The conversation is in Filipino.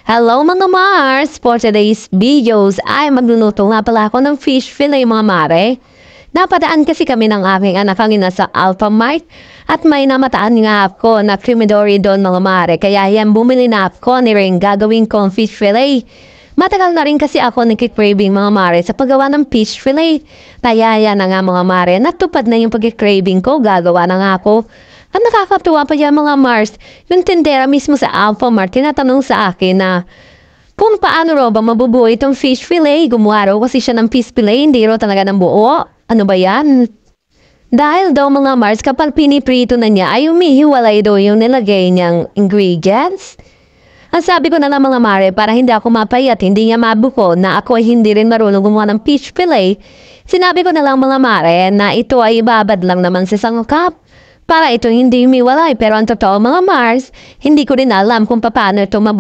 Hello mga Mars! For today's videos ay magluluto nga pala ako ng fish fillet mga mare. Napadaan kasi kami ng aking anak kanina sa Alphamart at may namataan nga ako na crematory doon mga mare. Kaya yan bumili na ako ni rin gagawin kong fish fillet. Matagal na rin kasi ako nagkikraving mga mare sa paggawa ng fish fillet. Kaya yan na nga mga mare, natupad na yung pagkikraving ko, gagawa na nga ako. Ang nakakatuwa pa yan mga Mars, yung tindera mismo sa Alphamart, tinatanong sa akin na kung paano raw ba mabubuo itong fish fillet. Gumawa raw kasi siya ng fish fillet, hindi raw talaga ng buo. Ano ba yan? Dahil daw mga Mars, kapag piniprito na niya ay umihiwalay daw yung nilagay niyang ingredients. Ang sabi ko na lang mga mare, para hindi ako mapayat, hindi niya mabuko na ako ay hindi rin marunong gumawa ng fish fillet, sinabi ko na lang mga mare na ito ay ibabad lang naman sa isang cup. Para ito hindi umiwalay, pero ang totoo mga Mars, hindi ko rin alam kung paano ito mabuo.